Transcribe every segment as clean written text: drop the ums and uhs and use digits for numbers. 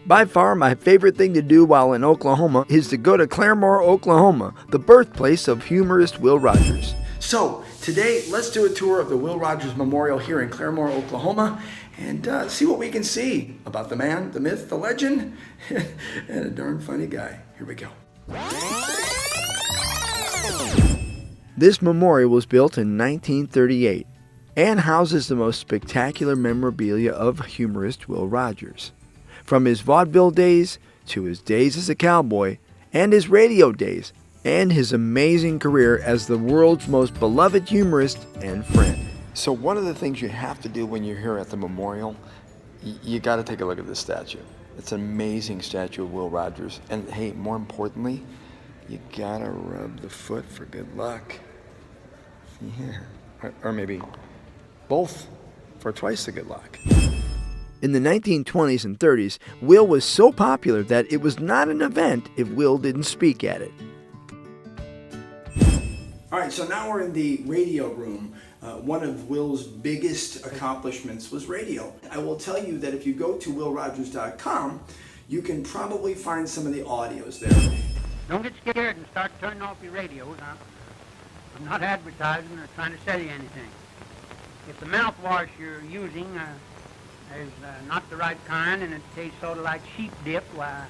By far, my favorite thing to do while in Oklahoma is to go to Claremore, Oklahoma, the birthplace of humorist Will Roberts. So, today, let's do a tour of the Will Roberts Memorial here in Claremore, Oklahoma, and see what we can see about the man, the myth, the legend, and a darn funny guy. Here we go. This memorial was built in 1938 and houses the most spectacular memorabilia of humorist Will Roberts. From his vaudeville days to his days as a cowboy and his radio days and his amazing career as the world's most beloved humorist and friend. So one of the things you have to do when you're here at the memorial, you got to take a look at this statue. It's an amazing statue of Will Roberts. And hey, more importantly, you got to rub the foot for good luck. Yeah, or maybe both for twice the good luck. In the 1920s and 30s, Will was so popular that it was not an event if Will didn't speak at it. All right, so now we're in the radio room. One of Will's biggest accomplishments was radio. I will tell you that if you go to willrogers.com, you can probably find some of the audios there. Don't get scared and start turning off your radios. I'm not advertising or trying to sell you anything. If the mouthwash you're using is not the right kind and it tastes sort of like sheep dip, why,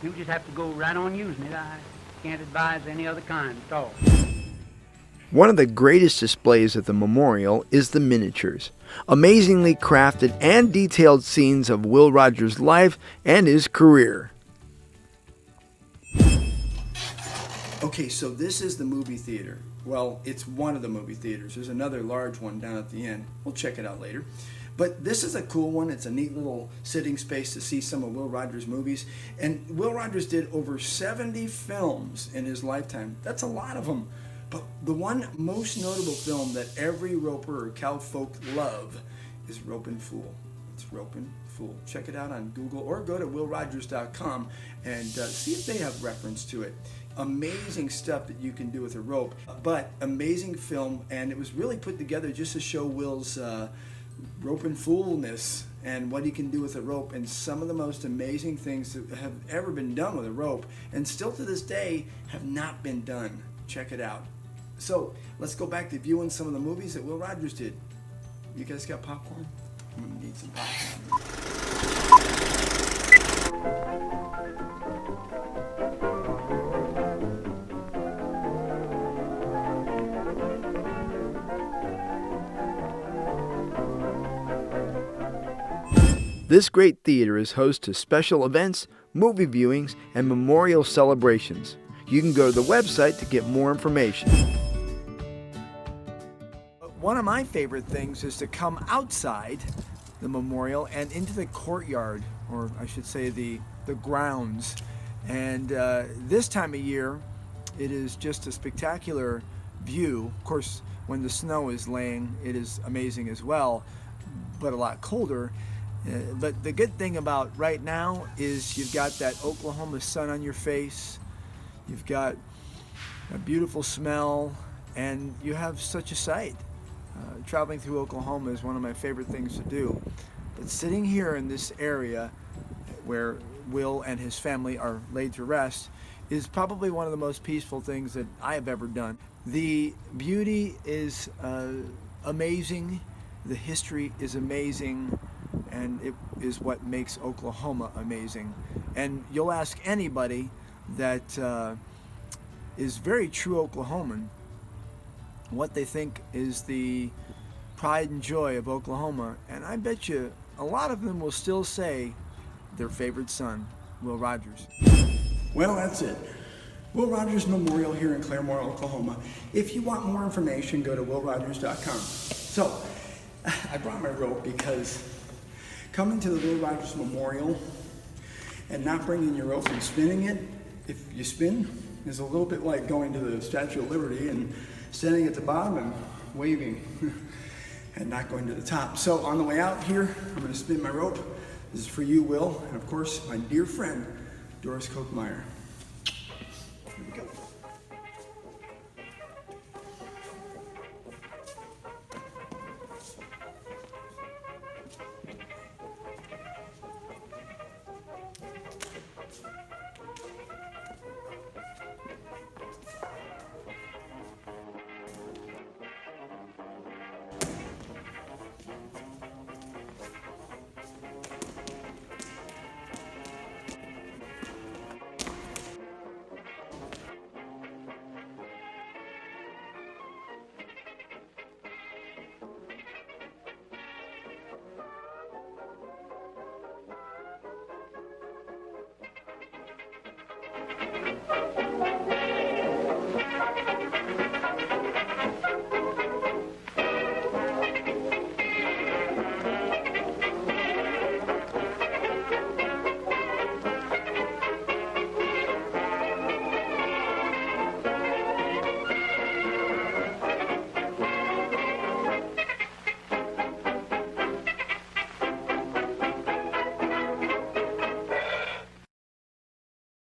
you just have to go right on using it. I can't advise any other kind at all. One of the greatest displays at the memorial is the miniatures, amazingly crafted and detailed scenes of Will Roberts' life and his career. Okay, so this is the movie theater. Well, it's one of the movie theaters. There's another large one down at the end. We'll check it out later. But this is a cool one. It's a neat little sitting space to see some of Will Roberts' movies. And Will Roberts did over 70 films in his lifetime. That's a lot of them. But the one most notable film that every roper or cowfolk love is Ropin' Fool. It's Ropin' Fool. Check it out on Google or go to willrogers.com and see if they have reference to it. Amazing stuff that you can do with a rope, but amazing film, and it was really put together just to show Will's Ropin' Foolness and what he can do with a rope, and some of the most amazing things that have ever been done with a rope, and still to this day have not been done. Check it out. So let's go back to viewing some of the movies that Will Roberts did. You guys got popcorn? I'm gonna need some popcorn. This great theater is host to special events, movie viewings, and memorial celebrations. You can go to the website to get more information. One of my favorite things is to come outside the memorial and into the courtyard, or I should say the grounds. And this time of year, it is just a spectacular view. Of course, when the snow is laying, it is amazing as well, but a lot colder. But the good thing about right now is you've got that Oklahoma sun on your face, you've got a beautiful smell, and you have such a sight. Traveling through Oklahoma is one of my favorite things to do. But sitting here in this area where Will and his family are laid to rest is probably one of the most peaceful things that I have ever done. The beauty is amazing, the history is amazing, and it is what makes Oklahoma amazing. And you'll ask anybody that is very true Oklahoman what they think is the pride and joy of Oklahoma, and I bet you a lot of them will still say their favorite son, Will Roberts. Well, that's it. Will Roberts Memorial here in Claremore, Oklahoma. If you want more information, go to willrogers.com. So, I brought my rope because coming to the Will Roberts Memorial and not bringing your rope and spinning it, if you spin, is a little bit like going to the Statue of Liberty and standing at the bottom and waving and not going to the top. So on the way out here, I'm going to spin my rope. This is for you, Will, and of course, my dear friend, Doris Kochmeyer. Here we go.